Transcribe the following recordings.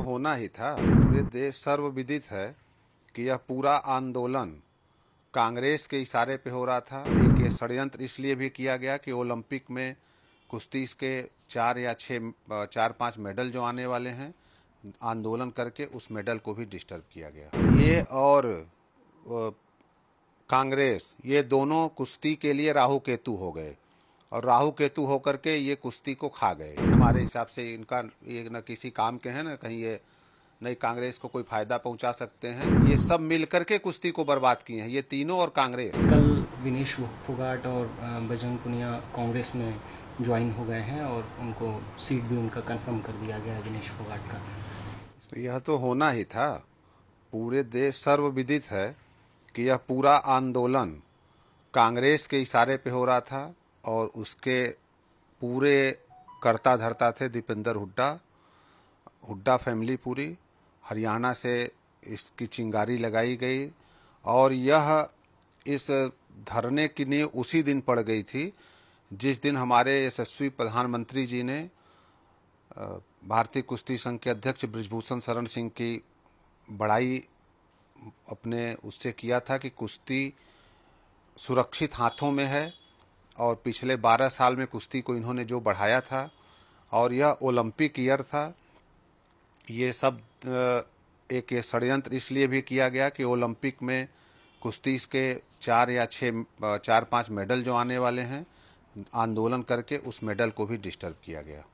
होना ही था। पूरे देश सर्वविदित है कि यह पूरा आंदोलन कांग्रेस के इशारे पे हो रहा था। एक ये षड्यंत्र इसलिए भी किया गया कि ओलंपिक में कुश्ती के 4-5 मेडल जो आने वाले हैं, आंदोलन करके उस मेडल को भी डिस्टर्ब किया गया। ये और कांग्रेस, ये दोनों कुश्ती के लिए राहु केतु हो गए और राहु केतु होकर के ये कुश्ती को खा गए। हमारे हिसाब से इनका ये न किसी काम के हैं, न कहीं ये नई कांग्रेस को कोई फायदा पहुंचा सकते हैं। ये सब मिलकर के कुश्ती को बर्बाद किए हैं, ये तीनों और कांग्रेस। कल विनेश फोगाट और बजरंग पुनिया कांग्रेस में ज्वाइन हो गए हैं और उनको सीट भी उनका कंफर्म कर दिया गया है, विनेश फोगाट का। तो यह तो होना ही था। पूरे देश सर्वविदित है कि यह पूरा आंदोलन कांग्रेस के इशारे पे हो रहा था और उसके पूरे कर्ता धर्ता थे दीपेंद्र हुड्डा फैमिली पूरी। हरियाणा से इसकी चिंगारी लगाई गई और यह इस धरने की नींव उसी दिन पड़ गई थी जिस दिन हमारे यशस्वी प्रधानमंत्री जी ने भारतीय कुश्ती संघ के अध्यक्ष बृजभूषण शरण सिंह की बड़ाई अपने उससे किया था कि कुश्ती सुरक्षित हाथों में है और पिछले 12 साल में कुश्ती को इन्होंने जो बढ़ाया था और यह ओलंपिक ईयर था। ये सब एक ये षड्यंत्र इसलिए भी किया गया कि ओलंपिक में कुश्ती के 4-5 मेडल जो आने वाले हैं, आंदोलन करके उस मेडल को भी डिस्टर्ब किया गया।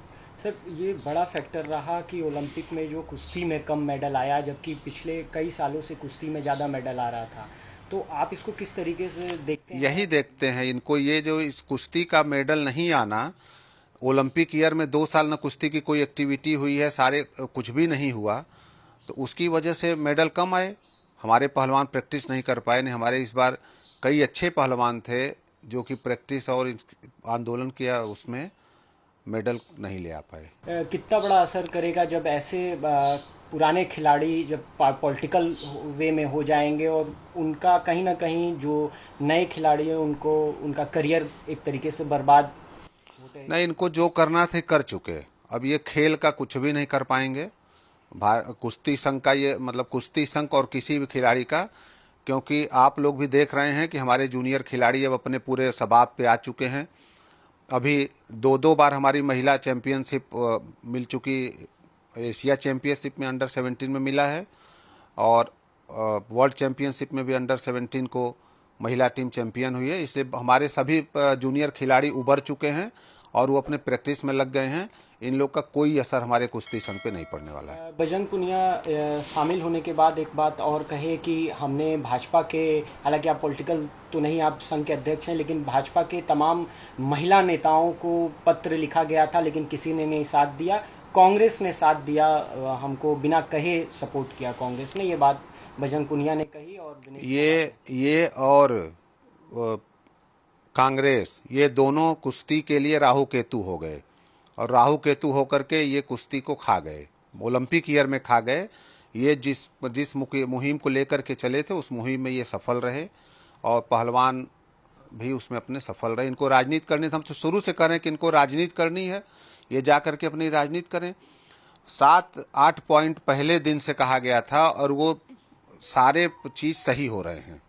सर, ये बड़ा फैक्टर रहा कि ओलंपिक में जो कुश्ती में कम मेडल आया, जबकि पिछले कई सालों से कुश्ती में ज़्यादा मेडल आ रहा था। तो आप इसको किस तरीके से देखते हैं? यही देखते हैं इनको, ये जो इस कुश्ती का मेडल नहीं आना, ओलंपिक ईयर में 2 साल न कुश्ती की कोई एक्टिविटी हुई है, सारे कुछ भी नहीं हुआ, तो उसकी वजह से मेडल कम आए। हमारे पहलवान प्रैक्टिस नहीं कर पाए। नहीं, हमारे इस बार कई अच्छे पहलवान थे जो कि प्रैक्टिस और आंदोलन किया, उसमें मेडल नहीं ले आ पाए। कितना बड़ा असर करेगा जब ऐसे पुराने खिलाड़ी जब पॉलिटिकल वे में हो जाएंगे और उनका कहीं ना कहीं जो नए खिलाड़ी हैं उनको उनका करियर एक तरीके से बर्बाद होते हैं? नहीं, इनको जो करना थे कर चुके। अब ये खेल का कुछ भी नहीं कर पाएंगे। कुश्ती संघ का ये मतलब कुश्ती संघ और किसी भी खिलाड़ी का, क्योंकि आप लोग भी देख रहे हैं कि हमारे जूनियर खिलाड़ी अब अपने पूरे शबाब पे आ चुके हैं। अभी 2 बार हमारी महिला चैंपियनशिप मिल चुकी। एशिया चैंपियनशिप में अंडर 17 में मिला है और वर्ल्ड चैंपियनशिप में भी अंडर 17 को महिला टीम चैंपियन हुई है। इसलिए हमारे सभी जूनियर खिलाड़ी उभर चुके हैं और वो अपने प्रैक्टिस में लग गए हैं। इन लोग का कोई असर हमारे कुश्ती संघ पे नहीं पड़ने वाला है। बजरंग पुनिया शामिल होने के बाद एक बात और कहे कि हमने भाजपा के, हालांकि आप पॉलिटिकल तो नहीं, आप संघ के अध्यक्ष हैं, लेकिन भाजपा के तमाम महिला नेताओं को पत्र लिखा गया था लेकिन किसी ने नहीं साथ दिया। कांग्रेस ने साथ दिया, हमको बिना कहे सपोर्ट किया कांग्रेस ने। ये बात बजरंग पुनिया ने कही और ये और कांग्रेस, ये दोनों कुश्ती के लिए राहु केतु हो गए और राहु केतु होकर के ये कुश्ती को खा गए, ओलंपिक ईयर में खा गए। ये जिस मुहिम को लेकर के चले थे उस मुहिम में ये सफल रहे और पहलवान भी उसमें अपने सफल रहे। इनको राजनीति करनी, हम तो शुरू से कह रहे हैं कि इनको राजनीति करनी है, ये जा करके अपनी राजनीति करें। 7-8 पॉइंट पहले दिन से कहा गया था और वो सारे चीज़ सही हो रहे हैं।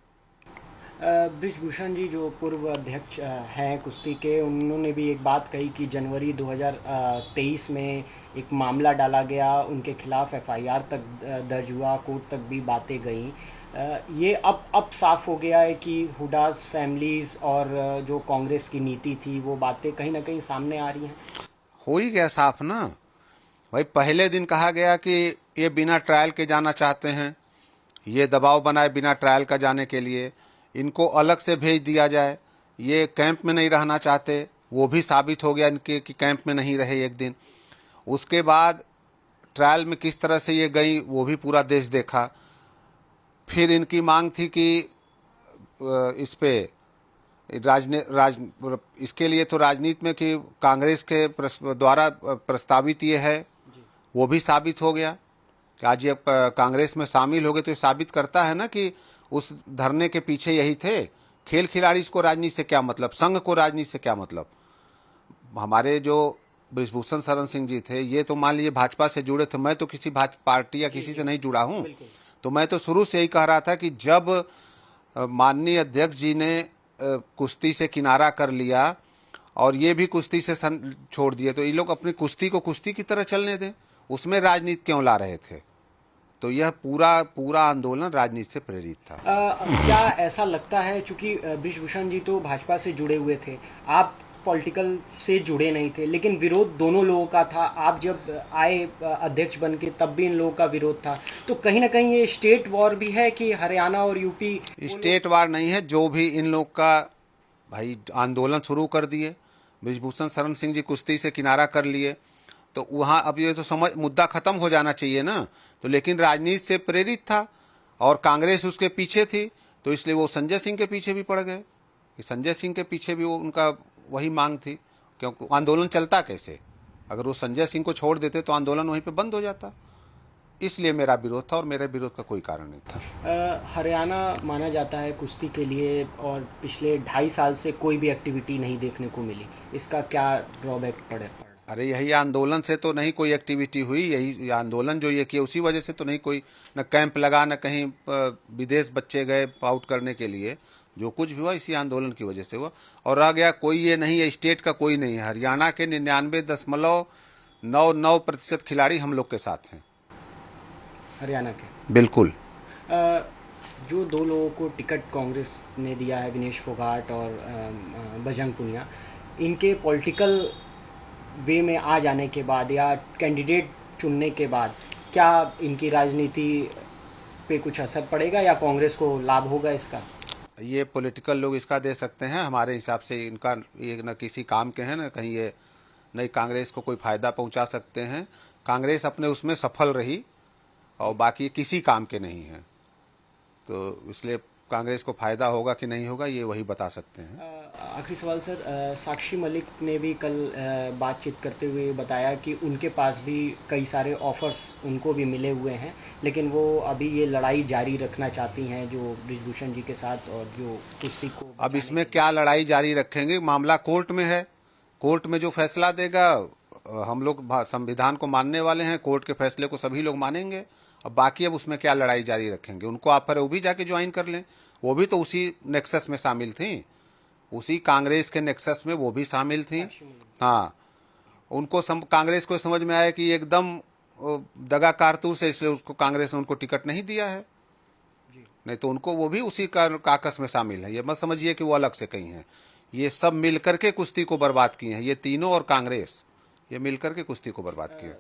बृजभूषण जी जो पूर्व अध्यक्ष हैं कुश्ती के, उन्होंने भी एक बात कही कि जनवरी 2023 में एक मामला डाला गया, उनके खिलाफ एफआईआर तक दर्ज हुआ, कोर्ट तक भी बातें गईं। ये अब साफ हो गया है कि हुड्डाज फैमिलीज और जो कांग्रेस की नीति थी वो बातें कहीं ना कहीं सामने आ रही हैं। हो ही गया साफ ना भाई। पहले दिन कहा गया कि ये बिना ट्रायल के जाना चाहते हैं, ये दबाव बनाए बिना ट्रायल का जाने के लिए, इनको अलग से भेज दिया जाए, ये कैंप में नहीं रहना चाहते। वो भी साबित हो गया इनके कि कैंप में नहीं रहे एक दिन। उसके बाद ट्रायल में किस तरह से ये गई वो भी पूरा देश देखा। फिर इनकी मांग थी कि इस पे इसके लिए तो राजनीति में कि कांग्रेस के द्वारा प्रस्तावित ये है, वो भी साबित हो गया कि आज ये कांग्रेस में शामिल हो गए। तो ये साबित करता है ना कि उस धरने के पीछे यही थे। खेल खिलाड़ी को राजनीति से क्या मतलब, संघ को राजनीति से क्या मतलब। हमारे जो बृजभूषण शरण सिंह जी थे, ये तो मान लीजिए भाजपा से जुड़े थे, मैं तो किसी भाजपा पार्टी या किसी से नहीं जुड़ा हूँ। तो मैं तो शुरू से यही कह रहा था कि जब माननीय अध्यक्ष जी ने कुश्ती से किनारा कर लिया और ये भी कुश्ती से छोड़ दिए, तो ये लोग अपनी कुश्ती को कुश्ती की तरह चलने दें, उसमें राजनीति क्यों ला रहे थे? तो यह पूरा आंदोलन राजनीति से प्रेरित था। क्या ऐसा लगता है, चूंकि बृजभूषण जी तो भाजपा से जुड़े हुए थे, आप पॉलिटिकल से जुड़े नहीं थे, लेकिन विरोध दोनों लोगों का था। आप जब आए अध्यक्ष बन के तब भी इन लोगों का विरोध था। तो कहीं ना कहीं ये स्टेट वॉर भी है कि हरियाणा और यूपी? स्टेट वॉर नहीं है, जो भी इन लोग का भाई आंदोलन शुरू कर दिए, बृजभूषण शरण सिंह जी कुश्ती से किनारा कर लिए, तो वहाँ अब ये तो समझ मुद्दा खत्म हो जाना चाहिए ना। तो लेकिन राजनीति से प्रेरित था और कांग्रेस उसके पीछे थी, तो इसलिए वो संजय सिंह के पीछे भी पड़ गए कि संजय सिंह के पीछे भी वो उनका वही मांग थी, क्योंकि आंदोलन चलता कैसे? अगर वो संजय सिंह को छोड़ देते तो आंदोलन वहीं पे बंद हो जाता। इसलिए मेरा विरोध था और मेरे विरोध का कोई कारण नहीं था। हरियाणा माना जाता है कुश्ती के लिए, और पिछले 2.5 साल से कोई भी एक्टिविटी नहीं देखने को मिली। इसका क्या ड्रॉबैक पड़े? अरे यही आंदोलन से तो नहीं कोई एक्टिविटी हुई, यही आंदोलन जो ये किया उसी वजह से तो नहीं कोई न कैंप लगा, न कहीं विदेश बच्चे गए आउट करने के लिए। जो कुछ भी हुआ इसी आंदोलन की वजह से हुआ। और रह गया कोई ये नहीं है, स्टेट का कोई नहीं है, हरियाणा के 99.99% खिलाड़ी हम लोग के साथ हैं, हरियाणा के। बिल्कुल। जो 2 लोगों को टिकट कांग्रेस ने दिया है, विनेश फोगाट और बजरंग पुनिया, इनके पॉलिटिकल वे में आ जाने के बाद या कैंडिडेट चुनने के बाद क्या इनकी राजनीति पे कुछ असर पड़ेगा या कांग्रेस को लाभ होगा इसका? ये पॉलिटिकल लोग इसका दे सकते हैं, हमारे हिसाब से इनका ये न किसी काम के हैं, न कहीं ये नई कांग्रेस को कोई फायदा पहुंचा सकते हैं। कांग्रेस अपने उसमें सफल रही और बाकी किसी काम के नहीं हैं, तो इसलिए कांग्रेस को फायदा होगा कि नहीं होगा ये वही बता सकते हैं। आखिरी सवाल सर, साक्षी मलिक ने भी कल बातचीत करते हुए बताया कि उनके पास भी कई सारे ऑफर्स उनको भी मिले हुए हैं, लेकिन वो अभी ये लड़ाई जारी रखना चाहती हैं जो बृजभूषण जी के साथ, और जो कुश्ती को। अब इसमें क्या लड़ाई जारी रखेंगे? मामला कोर्ट में है, कोर्ट में जो फैसला देगा, हम लोग संविधान को मानने वाले हैं, कोर्ट के फैसले को सभी लोग मानेंगे। अब बाकी अब उसमें क्या लड़ाई जारी रखेंगे? उनको ऑफर है, वो भी जाके ज्वाइन कर लें, वो भी तो उसी नेक्सस में शामिल थी, उसी कांग्रेस के नेक्सस में वो भी शामिल थी। हाँ, उनको कांग्रेस को समझ में आया कि एकदम दगा कारतूस है, इसलिए उसको कांग्रेस ने उनको टिकट नहीं दिया है। नहीं तो उनको वो भी उसी काकस में शामिल है। ये मत समझिए कि वो अलग से कहीं हैं, ये सब मिलकर के कुश्ती को बर्बाद किए हैं, ये तीनों और कांग्रेस ये मिलकर के कुश्ती को बर्बाद किए।